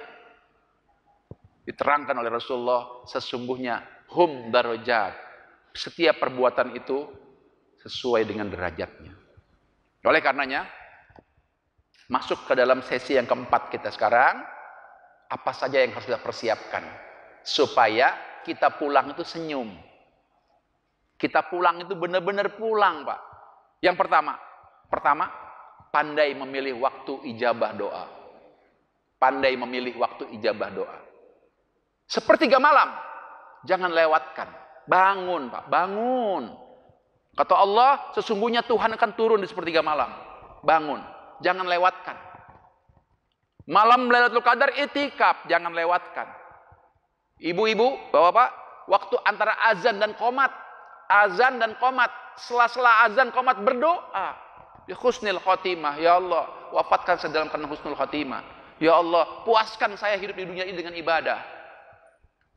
Diterangkan oleh Rasulullah, sesungguhnya hum darajat. Setiap perbuatan itu sesuai dengan derajatnya. Oleh karenanya, masuk ke dalam sesi yang keempat kita sekarang, apa saja yang harus kita persiapkan supaya kita pulang itu senyum. Kita pulang itu benar-benar pulang, Pak. Yang pertama, pandai memilih waktu ijabah doa. Pandai memilih waktu ijabah doa. Sepertiga malam, jangan lewatkan. Bangun, Pak, bangun. Kata Allah, sesungguhnya Tuhan akan turun di sepertiga malam. Bangun, jangan lewatkan. Malam Lailatul Qadar itikaf, jangan lewatkan. Ibu-ibu, bapak-bapak, waktu antara azan dan qomat. Azan dan qomat, sela-sela azan qomat berdoa. Ya husnul khotimah, ya Allah, wafatkan saya dalam keadaan husnul khotimah. Ya Allah, puaskan saya hidup di dunia ini dengan ibadah.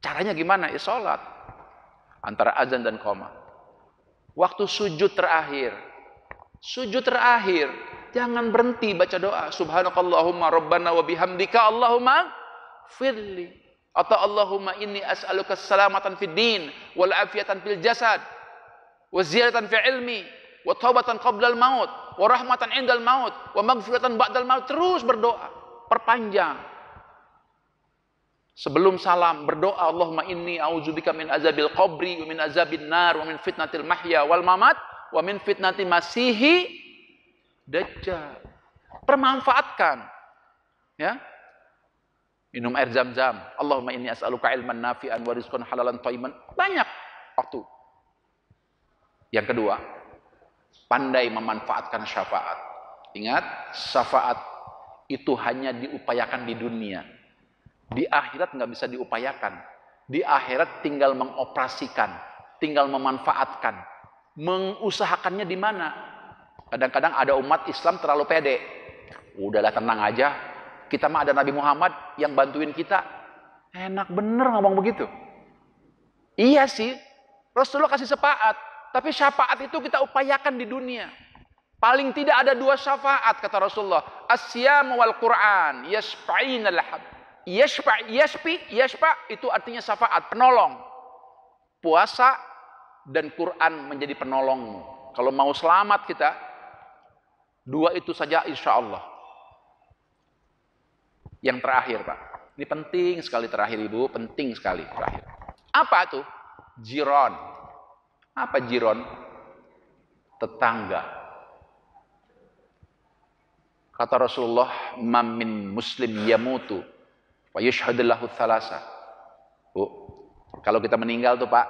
Caranya gimana? Ya sholat. Antara azan dan qomat. Waktu sujud terakhir. Sujud terakhir. Jangan berhenti baca doa. Subhanakallahumma rabbana wa bihamdika Allahumma firli. Atau Allahumma inni as'aluka salamatan fid din. Wal afiatan fil jasad. Wa ziyaratan fi ilmi. Wa taubatan qablal maut. Wa rahmatan indal maut. Wa magfiratan ba'dal maut. Terus berdoa. Perpanjang. Sebelum salam berdoa, Allahumma inni a'udzubika min azabil qabri wa min azabin nar wa min fitnatil mahya wal mamat wa min fitnati masihi dajjal. Permanfaatkan, ya. Minum air Zam-Zam. Allahumma inni as'aluka ilman nafi'an wa rizqan halalan thayyiban. Banyak waktu. Yang kedua, pandai memanfaatkan syafaat. Ingat, syafaat itu hanya diupayakan di dunia. Di akhirat nggak bisa diupayakan. Di akhirat tinggal mengoperasikan, tinggal memanfaatkan. Mengusahakannya di mana? Kadang-kadang ada umat Islam terlalu pede. Udahlah, tenang aja. Kita mah ada Nabi Muhammad yang bantuin kita. Enak bener ngomong begitu. Iya sih, Rasulullah kasih syafaat. Tapi syafaat itu kita upayakan di dunia. Paling tidak ada 2 syafaat kata Rasulullah. As-siyam wal Quran. Yashfa'inal hab. Yashfa itu artinya syafaat, penolong. Puasa dan Quran menjadi penolongmu. Kalau mau selamat kita, 2 itu saja insya Allah. Yang terakhir, Pak. Ini penting sekali terakhir, Ibu. Penting sekali terakhir. Apa tuh? Jiron. Apa jiron? Tetangga. Kata Rasulullah, "Man min muslim yamutu wa yashhadu lahu thalasa." Bu, kalau kita meninggal tuh, Pak,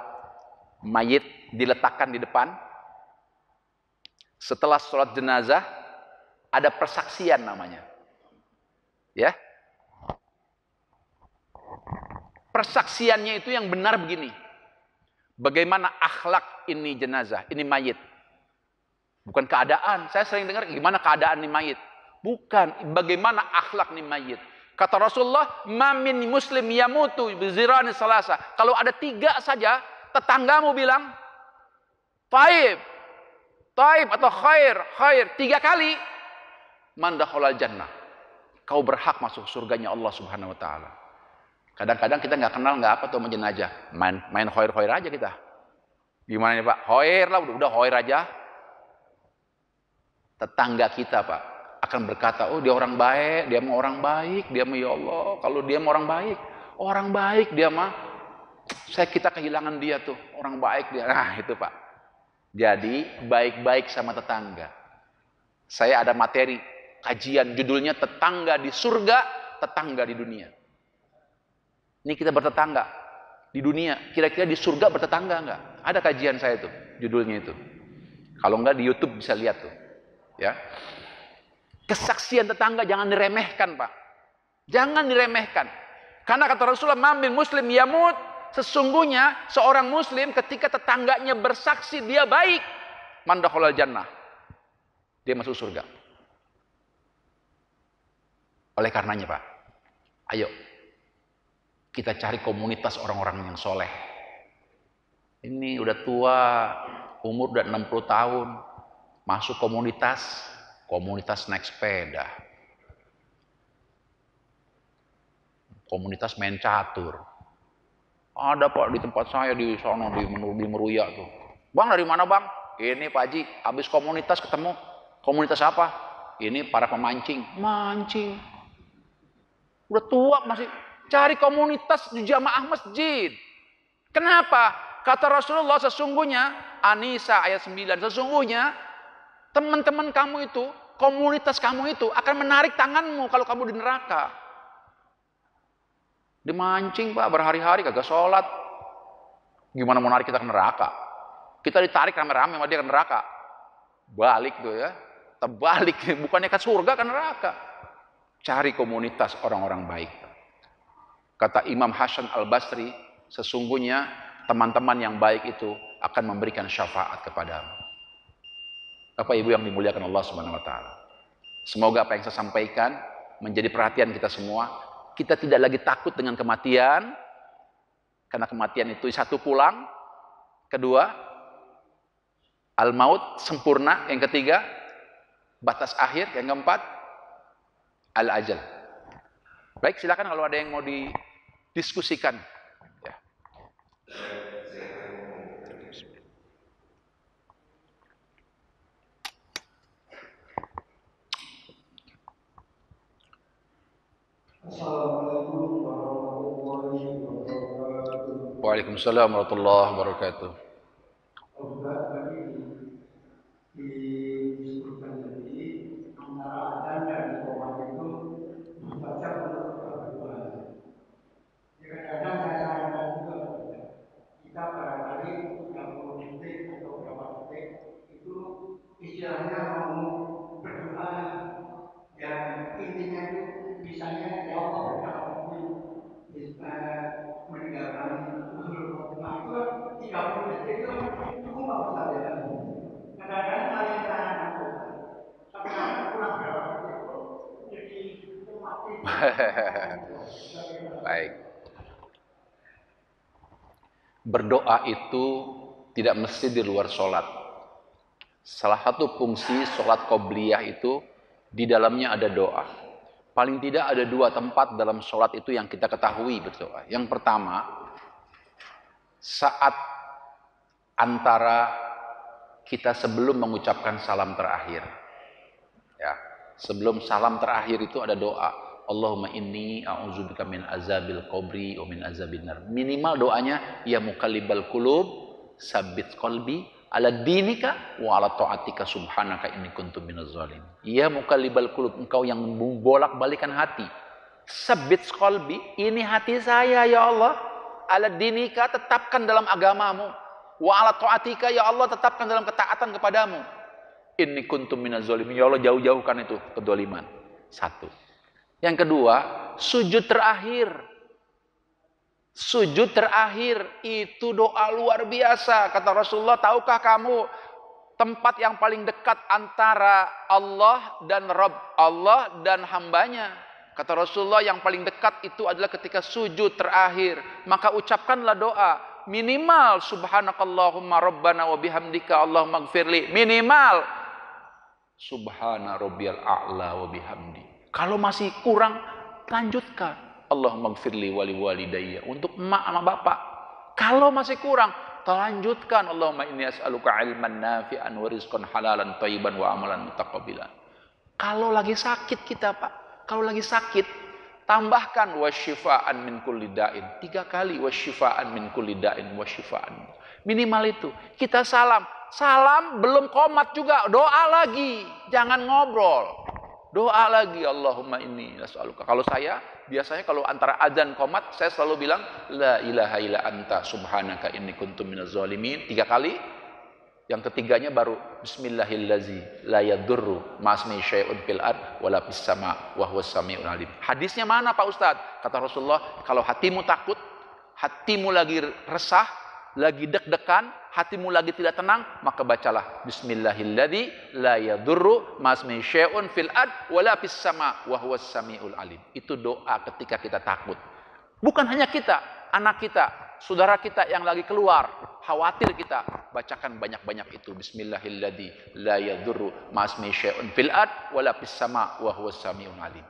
mayit diletakkan di depan. Setelah sholat jenazah, ada persaksian namanya. Ya. Persaksiannya itu yang benar begini. Bagaimana akhlak ini jenazah, ini mayit. Bukan keadaan. Saya sering dengar gimana keadaan ini mayit. Bukan, bagaimana akhlak ini mayit. Kata Rasulullah, "Mamin muslim yamutu bizirani salasa." Kalau ada 3 saja, tetanggamu bilang, "Taib, taib" atau "khair, khair" 3 kali, man dakhalal jannah. Kau berhak masuk surganya Allah Subhanahu wa taala. Kadang-kadang kita nggak kenal nggak apa tuh sama jenazah. Main khair-khair aja kita. Gimana nih, Pak? Khair lah, udah khair aja. Tetangga kita, Pak, akan berkata, "Oh, dia orang baik, dia mah orang baik, dia mah ya Allah, kalau dia mah orang baik dia mah. Kita kehilangan dia tuh, orang baik dia." Nah, itu, Pak. Jadi, baik-baik sama tetangga. Saya ada materi kajian judulnya Tetangga di Surga, Tetangga di Dunia. Ini kita bertetangga di dunia. Kira-kira di surga bertetangga enggak? Ada kajian saya tuh, judulnya itu. Kalau enggak di YouTube bisa lihat tuh. Ya. Kesaksian tetangga jangan diremehkan, Pak. Jangan diremehkan. Karena kata Rasulullah, "Man min muslim yamut." Sesungguhnya seorang muslim ketika tetangganya bersaksi dia baik, man dakhalal jannah. Dia masuk surga. Oleh karenanya, Pak, ayo kita cari komunitas orang-orang yang soleh. Ini udah tua, umur udah 60 tahun. Masuk komunitas naik sepeda. Komunitas main catur. Ada, Pak, di tempat saya di sana di Meruya tuh. "Bang, dari mana, Bang?" "Ini, Pak Haji, habis komunitas ketemu." "Komunitas apa?" "Ini para pemancing." Mancing. Udah tua masih cari komunitas di jamaah masjid. Kenapa? Kata Rasulullah, sesungguhnya, An-Nisa ayat 9, sesungguhnya teman-teman kamu itu, komunitas kamu itu akan menarik tanganmu kalau kamu di neraka. Dimancing, Pak, berhari-hari kagak sholat. Gimana mau narik kita ke neraka? Kita ditarik rame-rame sama dia ke neraka. Balik tuh ya. Terbalik, bukannya ke surga, ke neraka. Cari komunitas orang-orang baik. Kata Imam Hasan Al-Basri, sesungguhnya teman-teman yang baik itu akan memberikan syafaat kepadamu. Bapak Ibu yang dimuliakan Allah Subhanahu wa taala. Semoga apa yang saya sampaikan menjadi perhatian kita semua. Kita tidak lagi takut dengan kematian. Karena kematian itu satu pulang. Kedua, al-maut sempurna. Yang ketiga, batas akhir. Yang keempat, al-ajal. Baik, silakan kalau ada yang mau didiskusikan. Ya. Assalamualaikum warahmatullahi Waalaikumsalam warahmatullahi wabarakatuh. Disebutkan tadi antara adzan dan iqamah itu membaca untuk berdua. Kadang-kadang saya sarankan juga kita barangkali 30 detik atau berapa detik itu istilahnya mau berdoa yang intinya itu misalnya ya Allah berkata meninggalkan usul khotimah itu 30 detik itu cukup apa saja. Kadang-kadang saya sarankan kadang-kadang kurang berapa detik jadi mati. Baik. Berdoa itu tidak mesti di luar sholat. Salah satu fungsi sholat qobliyah itu di dalamnya ada doa. Paling tidak ada dua tempat dalam sholat itu yang kita ketahui berdoa. Yang pertama, saat antara kita sebelum mengucapkan salam terakhir. Ya, sebelum salam terakhir itu ada doa. Allahumma inni a'udzubika min azabil qabri wa min azabin nar. Minimal doanya ya muqallibal qulub sabbit qalbi ala dinika wa ala ta'atika subhanaka inni kuntu minaz zalimin. Ya muqallibal qulub, engkau yang membolak-balikan hati. Sabbit qalbi, ini hati saya ya Allah. Ala dinika, tetapkan dalam agamamu. Wa ala ta'atika ya Allah, tetapkan dalam ketaatan kepadamu. Inni kuntu minaz zalimin, ya Allah jauh-jauhkan itu kedoliman. Satu. Yang kedua, sujud terakhir. Sujud terakhir itu doa luar biasa. Kata Rasulullah, tahukah kamu tempat yang paling dekat antara Allah dan Rabb, Allah dan hambanya? Kata Rasulullah, yang paling dekat itu adalah ketika sujud terakhir. Maka ucapkanlah doa. Minimal subhanakallahumma rabbana wa bihamdika Allahumma gfirli. Minimal subhana rabbiyal a'la wa bihamdi. Kalau masih kurang, lanjutkan. Allahumma gfirli wali walidayya. Untuk emak sama bapak. Kalau masih kurang, lanjutkan. Allahumma inni as'aluka ilman nafi'an wa rizqan halalan thayyiban wa amalan mutaqabbilan. Kalau lagi sakit kita, Pak. Kalau lagi sakit, tambahkan wasyifaan min kulli da'in. 3 kali wasyifaan min kulli da'in wasyifaan. Minimal itu. Kita salam. Salam belum qomat juga. Doa lagi. Jangan ngobrol. Doa lagi, Allahumma inni as'aluka. Kalau saya, biasanya kalau antara adzan qomat, saya selalu bilang, la ilaha illa anta subhanaka inni kuntu minaz zalimin. 3 kali. Yang ketiganya baru, bismillahillazi la yadurru ma'asmi syai'un fil ard wala fis sama wa huwas samiul alim. Hadisnya mana Pak Ustadz? Kata Rasulullah, kalau hatimu takut, hatimu lagi resah, lagi deg-degan, hatimu lagi tidak tenang, maka bacalah bismillahilladzi la yadurru ma'asmi syai'un fil ard wala fis sama wa huwas samiul alim. Itu doa ketika kita takut. Bukan hanya kita, anak kita, saudara kita yang lagi keluar, khawatir kita, bacakan banyak-banyak itu. Bismillahilladzi la yadurru ma'asmi syai'un fil ard wala fis sama wa huwas samiul alim.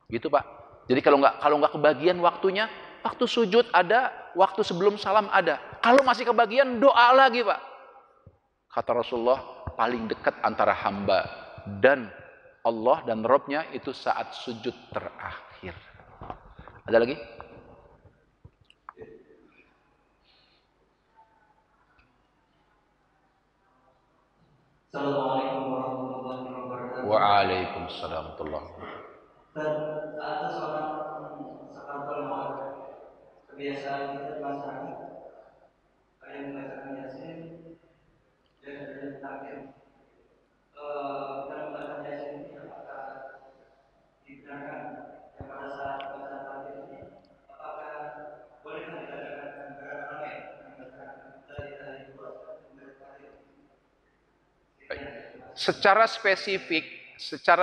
Gitu Pak. Jadi kalau nggak kebagian waktunya, waktu sujud ada, waktu sebelum salam ada. Kalau masih kebagian, doa lagi Pak. Kata Rasulullah, paling dekat antara hamba dan Allah dan Rabb-nya itu saat sujud terakhir. Ada lagi? Assalamualaikum warahmatullahi wabarakatuh. Waalaikumsalam warahmatullahi wabarakatuh. Dan ada seorang sekantor maaf, kebiasaan kita di masyarakat, ada yang membacakan Yasin, dan ada yang takbir. Dalam membacakan Yasin ini apakah dibenarkan yang pada saat bacaan takbir ini, apakah bolehkah dibacakan beramai dari luas dari takbir? Secara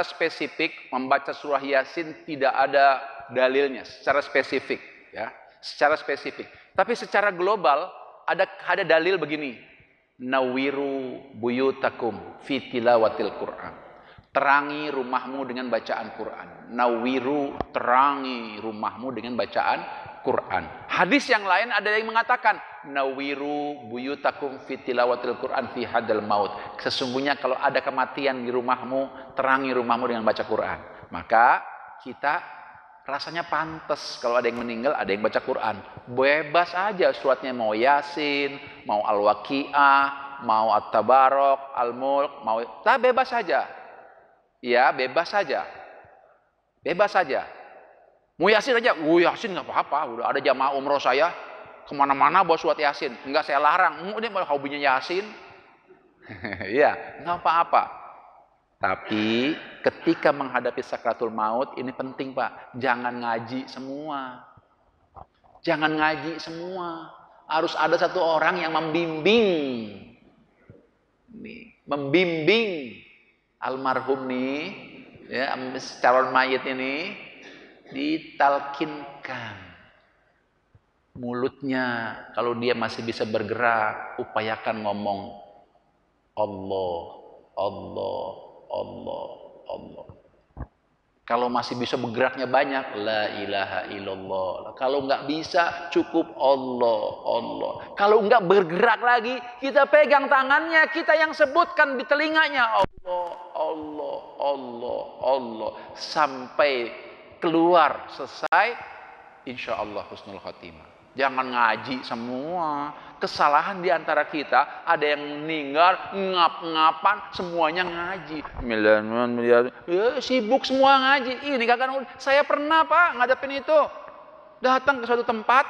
spesifik membaca surah Yasin tidak ada dalilnya secara spesifik ya, secara spesifik. Tapi secara global ada dalil begini. Nawiru buyutakum fi tilawatil Quran. Terangi rumahmu dengan bacaan Quran. Nawiru, terangi rumahmu dengan bacaan Quran. Hadis yang lain ada yang mengatakan nawiru buyutakum fi tilawatil Quran fi hadal maut. Sesungguhnya kalau ada kematian di rumahmu, terangi rumahmu dengan baca Quran. Maka kita rasanya pantas kalau ada yang meninggal, ada yang baca Quran. Bebas aja suratnya, mau Yasin, mau Al-Waqiah, mau At-Tabarok, Al-Mulk, mau bebas saja. Ya, bebas saja. Bebas saja. Mau Yasin aja, Yasin nggak apa-apa. Udah ada jamaah umroh saya kemana-mana bawa surat Yasin. Enggak saya larang. Ini malah hobinya Yasin. Iya, nggak apa-apa. Tapi ketika menghadapi sakratul maut ini penting Pak. Jangan ngaji semua. Jangan ngaji semua. Harus ada satu orang yang membimbing. Nih, membimbing almarhum nih, ya, calon mayit ini ditalkinkan. Mulutnya kalau dia masih bisa bergerak, upayakan ngomong Allah, Allah, Allah, Allah. Kalau masih bisa bergeraknya banyak, la ilaha illallah. Kalau nggak bisa, cukup Allah, Allah. Kalau nggak bergerak lagi, kita pegang tangannya, kita yang sebutkan di telinganya Allah, Allah, Allah, Allah, sampai keluar selesai. Insya Allah husnul khatimah. Jangan ngaji semua. Kesalahan di antara kita, ada yang meninggal ngap-ngapan, semuanya ngaji. Miliar, sibuk semua ngaji. Ini kakak, saya pernah Pak ngadepin itu. Datang ke suatu tempat,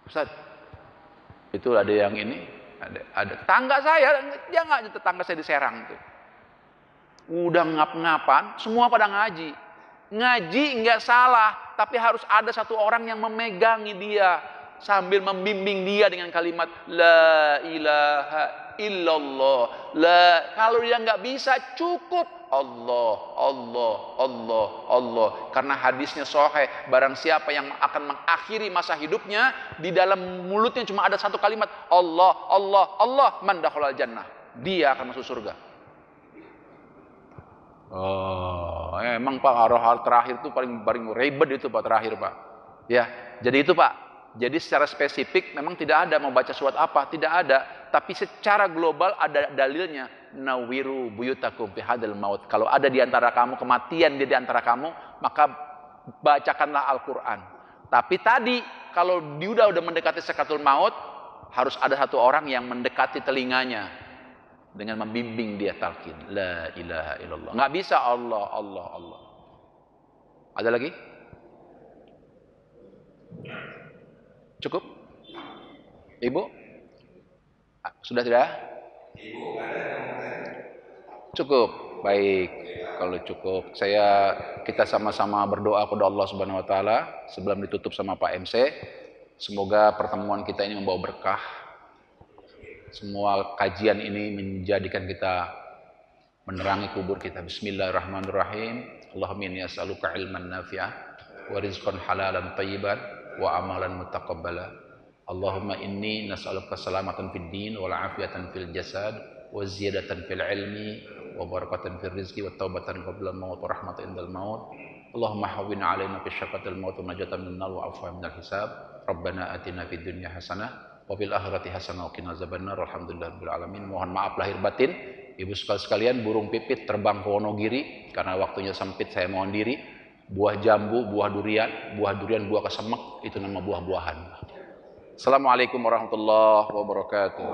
Ustaz, itu ada yang ini, ada tetangga saya, dia nggak, tetangga saya di Serang itu. Udah ngap-ngapan, semua pada ngaji. Ngaji nggak salah, tapi harus ada satu orang yang memegangi dia sambil membimbing dia dengan kalimat la ilaha illallah. Kalau dia nggak bisa, cukup Allah, Allah, Allah, Allah. Karena hadisnya sahih, barang siapa yang akan mengakhiri masa hidupnya di dalam mulutnya cuma ada satu kalimat Allah, Allah, Allah, man dakhalal jannah, dia akan masuk surga. Oh, emang Pak, hal terakhir itu paling ribet itu Pak, terakhir Pak. Ya, jadi itu Pak. Jadi secara spesifik memang tidak ada mau baca surat apa, tidak ada. Tapi secara global ada dalilnya. Nawiru buyutakum fi hadal maut. Kalau ada di antara kamu kematian di antara kamu, maka bacakanlah Al-Quran. Tapi tadi kalau dia udah mendekati sakratul maut, harus ada satu orang yang mendekati telinganya dengan membimbing dia talqin la ilaha illallah. Nggak bisa Allah, Allah, Allah. Ada lagi? Cukup? Ibu? Sudah tidak? Cukup. Baik. Kalau cukup, kita sama-sama berdoa kepada Allah Subhanahu wa taala sebelum ditutup sama Pak MC. Semoga pertemuan kita ini membawa berkah. Semua kajian ini menjadikan kita menerangi kubur kita. Bismillahirrahmanirrahim. Allahumma inni as'aluka ilman nafi'ah wa rizqan halalan thayyiban wa amalan mutaqabbala. Allahumma inni nas'aluka salamatan fid din wal afiyatan fil jasad wa ziyadatan fil ilmi wa barakatan fil rizqi wa taubatan qabla al-maut wa rahmatan indal maut. Allahumma hawwin 'alaina fi syafatil maut wa najatan minan nar wa 'afwan minal hisab. Rabbana atina fid dunya hasanah wa fil akhirati hasanah wa qina azabannar. Alhamdulillahirabbil alamin. Mohon maaf lahir batin. Ibu sekalian, burung pipit terbang ke Wonogiri karena waktunya sempit, saya mohon diri. Buah jambu, buah durian, buah kesemek, itu nama buah-buahan. Assalamualaikum warahmatullahi wabarakatuh.